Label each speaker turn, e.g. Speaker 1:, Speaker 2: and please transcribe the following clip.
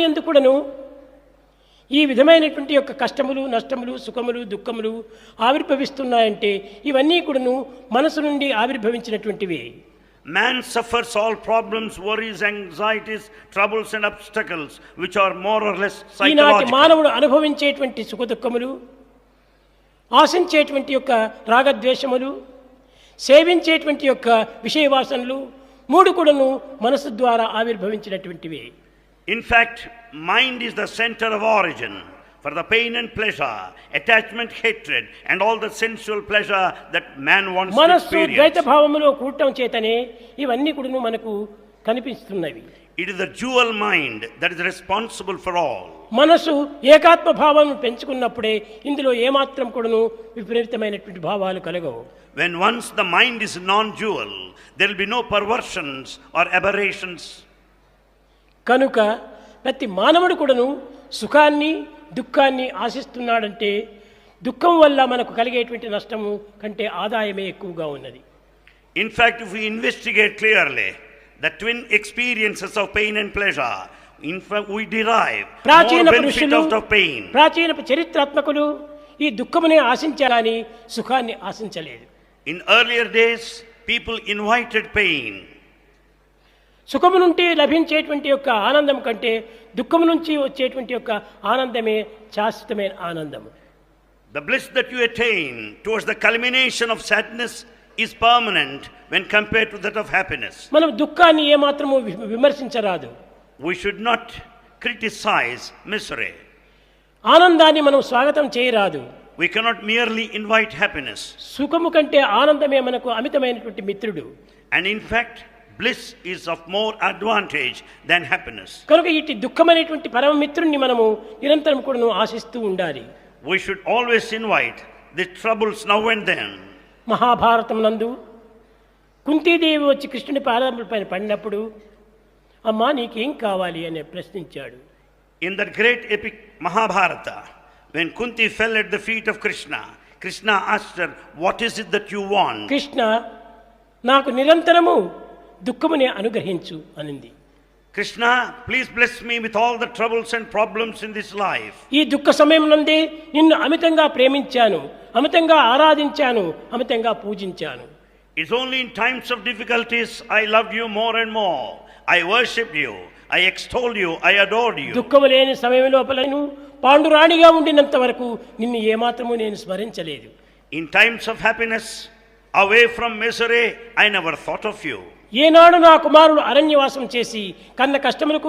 Speaker 1: ఎందుకు కూడాను ఈ విధమైనటువంటి యొక్క కష్టములు, నష్టములు, సుఖములు, దుఃఖములు ఆవిర్భవిస్తున్నాయంటే ఇవన్నీ కూడాను మనసు నుండి ఆవిర్భవించినటువంటివి.
Speaker 2: Man suffers all problems, worries, anxieties, troubles and obstacles which are more or less
Speaker 1: ఈనాటి
Speaker 2: psychological.
Speaker 1: మానవుడు అనుభవించేటువంటి సుఖ దుఃఖములు, ఆశించేటువంటి యొక్క రాగద్వేషములు, సేవించేటువంటి యొక్క విషయవాసనలు మూడు కూడాను మనసు ద్వారా ఆవిర్భవించినటువంటివి.
Speaker 2: In fact, mind is the center of origin for the pain and pleasure, attachment, hatred and all the sensual pleasure that man wants to
Speaker 1: మనస్సు
Speaker 2: experience.
Speaker 1: ద్వైత భావములో కూడటం చేతనే ఇవన్నీ కూడాను మనకు కనిపిస్తున్నవి.
Speaker 2: It is the dual mind that is responsible for all.
Speaker 1: మనసు ఏకాత్మ భావం పెంచుకున్నప్పుడే ఇందులో ఏమాత్రం కూడాను విపరీతమైనటువంటి భావాలు కలగవు.
Speaker 2: When once the mind is non-dual, there will be no perversions or aberrations.
Speaker 1: కనుక ప్రతి మానవుడు కూడాను సుఖాన్ని దుఃఖాన్ని ఆశిస్తున్నాడంటే దుఃఖం వల్ల మనకు కలిగేటువంటి నష్టము కంటే ఆదాయమే ఎక్కువగా ఉన్నది.
Speaker 2: In fact, if we investigate clearly the twin experiences of pain and pleasure, in fact we derive more benefit out of pain.
Speaker 1: ప్రాచీన చరిత్రాత్మకులు ఈ దుఃఖమునే ఆశించాలని సుఖాన్ని ఆశించలేదు.
Speaker 2: In earlier days, people invited pain.
Speaker 1: సుఖము నుండి లభించేటువంటి యొక్క ఆనందం కంటే దుఃఖము నుంచి వచ్చేటువంటి యొక్క ఆనందమే శాశ్వతమైన ఆనందం.
Speaker 2: The bliss that you attain towards the culmination of sadness is permanent when compared to that of happiness.
Speaker 1: మనం దుఃఖాన్ని ఏమాత్రము విమర్శించరాదు.
Speaker 2: We should not criticize misery.
Speaker 1: ఆనందాన్ని మనం స్వాగతం చేయరాదు.
Speaker 2: We cannot merely invite happiness.
Speaker 1: సుఖము కంటే ఆనందమే మనకు అమితమైనటువంటి మిత్రుడు.
Speaker 2: And in fact, bliss is of more advantage than happiness.
Speaker 1: కనుక ఇటు దుఃఖమైనటువంటి పరమ మిత్రుణ్ణి మనము నిరంతరం కూడాను ఆశిస్తూ ఉండాలి.
Speaker 2: We should always invite the troubles now and then.
Speaker 1: Mahabharatam నందు కుంతీదేవి వచ్చి కృష్ణుని పాదములపైన పడినప్పుడు అమ్మా నీకేం కావాలి అని ప్రశ్నించాడు.
Speaker 2: In that great epic Mahabharata, when Kunti fell at the feet of Krishna, Krishna asked her, what is it that you want?
Speaker 1: Krishna నాకు నిరంతరము దుఃఖమునే అనుగ్రహించు అనింది.
Speaker 2: Krishna, please bless me with all the troubles and problems in this life.
Speaker 1: ఈ దుఃఖ సమయం నందే నిన్ను అమితంగా ప్రేమించాను, అమితంగా ఆరాధించాను, అమితంగా పూజించాను.
Speaker 2: It's only in times of difficulties I loved you more and more. I worshipped you, I extolled you, I adored you.
Speaker 1: దుఃఖము లేని సమయం లోపలను పాండురాణిగా ఉండినంత వరకు నిన్ను ఏమాత్రము నేను స్మరించలేదు.
Speaker 2: In times of happiness, away from misery, I never thought of you.
Speaker 1: ఏనాడు నా కుమారుడు అరణ్యవాసం చేసి కన్న కష్టములకు